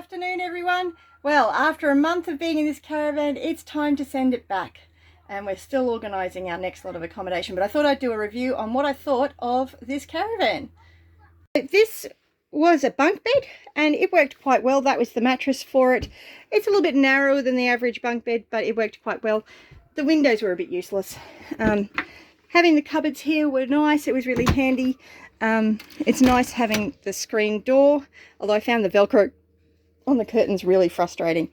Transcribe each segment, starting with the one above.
afternoon, everyone. Well, after a month of being in this caravan, it's time to send it back. And we're still organising our next lot of accommodation, but I thought I'd do a review on what I thought of this caravan. This was a bunk bed and it worked quite well. That was the mattress for it. It's a little bit narrower than the average bunk bed, but it worked quite well. The windows were a bit useless. Having the cupboards here were nice. It was really handy. It's nice having the screen door, although I found the Velcro on the curtains really frustrating.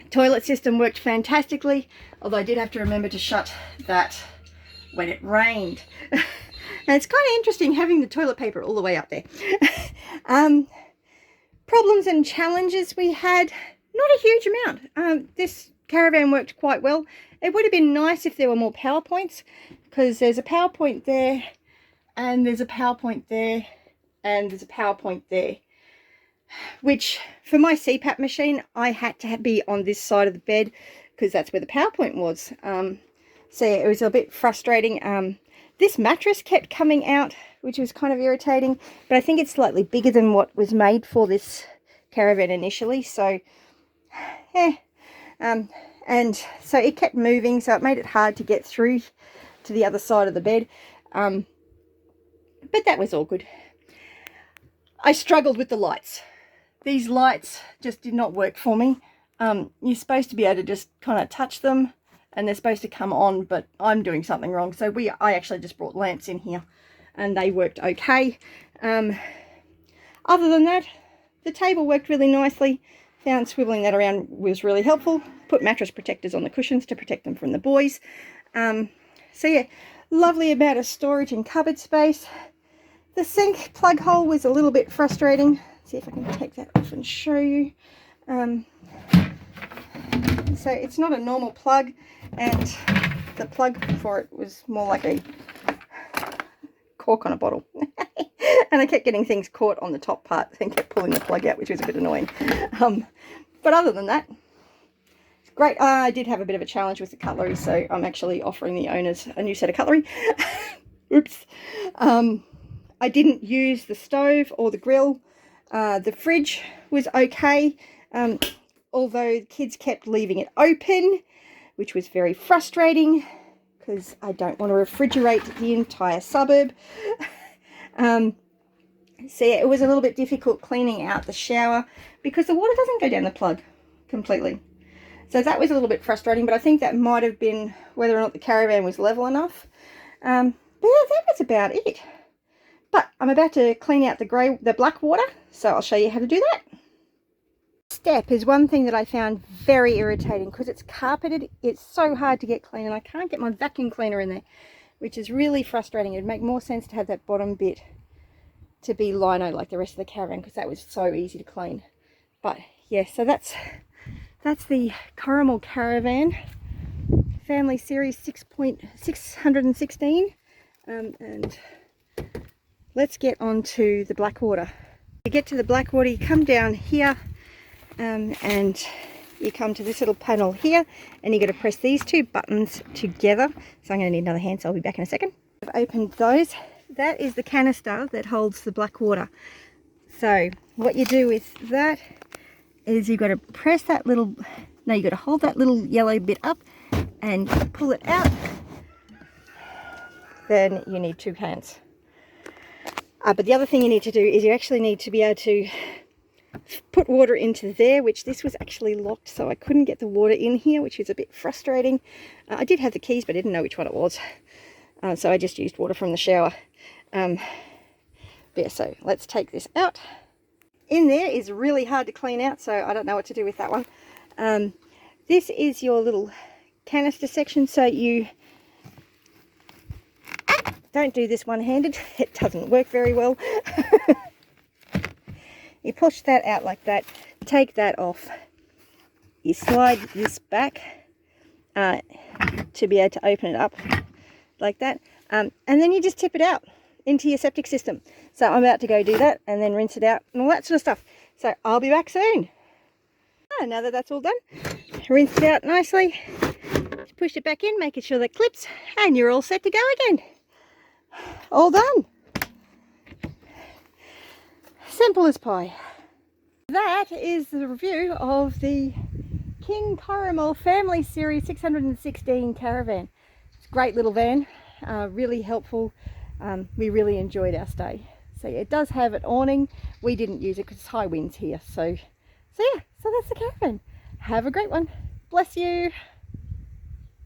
Toilet system worked fantastically, although I did have to remember to shut that when it rained. And it's kind of interesting having the toilet paper all the way up there. Problems and challenges we had, not a huge amount. This caravan worked quite well. It would have been nice if there were more power points, because there's a power point there, and there's a power point there, and there's a power point there. Which, for my CPAP machine, I had to be on this side of the bed because that's where the power point was. So yeah, it was a bit frustrating. This mattress kept coming out, which was kind of irritating, but I think it's slightly bigger than what was made for this caravan initially. So, yeah. And so it kept moving, so it made it hard to get through to the other side of the bed. But that was all good. I struggled with the lights. These lights just did not work for me. You're supposed to be able to just kind of touch them and they're supposed to come on, but I'm doing something wrong. So I actually just brought lamps in here and they worked okay. Other than that, the table worked really nicely. Found swiveling that around was really helpful. Put mattress protectors on the cushions to protect them from the boys. So yeah, lovely amount of storage and cupboard space. The sink plug hole was a little bit frustrating. See if I can take that off and show you. So it's not a normal plug, and the plug for it was more like a cork on a bottle. And I kept getting things caught on the top part and kept pulling the plug out, which was a bit annoying. But other than that, it's great. I did have a bit of a challenge with the cutlery, so I'm actually offering the owners a new set of cutlery. Oops. I didn't use the stove or the grill. The fridge was okay, although the kids kept leaving it open, which was very frustrating because I don't want to refrigerate the entire suburb. So yeah, it was a little bit difficult cleaning out the shower because the water doesn't go down the plug completely. So that was a little bit frustrating, but I think that might have been whether or not the caravan was level enough. But yeah, that was about it. But I'm about to clean out the black water, so I'll show you how to do that. Step is one thing that I found very irritating because it's carpeted. It's so hard to get clean and I can't get my vacuum cleaner in there, which is really frustrating. It'd make more sense to have that bottom bit to be lino like the rest of the caravan because that was so easy to clean. But yeah, so that's the Coromal Caravan Family Series 616. And let's get on to the Blackwater. You get to the Blackwater, you come down here and you come to this little panel here and you got to press these two buttons together. So I'm going to need another hand, so I'll be back in a second. I've opened those. That is the canister that holds the black water. So what you do with that is you've got to press that little, no, you've got to hold that little yellow bit up and pull it out. Then you need two hands. But the other thing you need to do is you actually need to be able to put water into there, which this was actually locked, so I couldn't get the water in here, which is a bit frustrating. I did have the keys, but I didn't know which one it was. So I just used water from the shower. But yeah, so let's take this out. In there is really hard to clean out, so I don't know what to do with that one. This is your little canister section, so you don't do this one-handed. It doesn't work very well. You push that out like that, take that off. You slide this back to be able to open it up like that. And then you just tip it out into your septic system. So I'm about to go do that and then rinse it out and all that sort of stuff. So I'll be back soon. Now that that's all done, rinse it out nicely, push it back in, making sure that clips, and you're all set to go again. All done. Simple as pie. That is the review of the King Coromal Family Series 616 Caravan. It's a great little van, really helpful. We really enjoyed our stay. So yeah, it does have an awning. We didn't use it because it's high winds here. So yeah, so that's the Caravan. Have a great one. Bless you.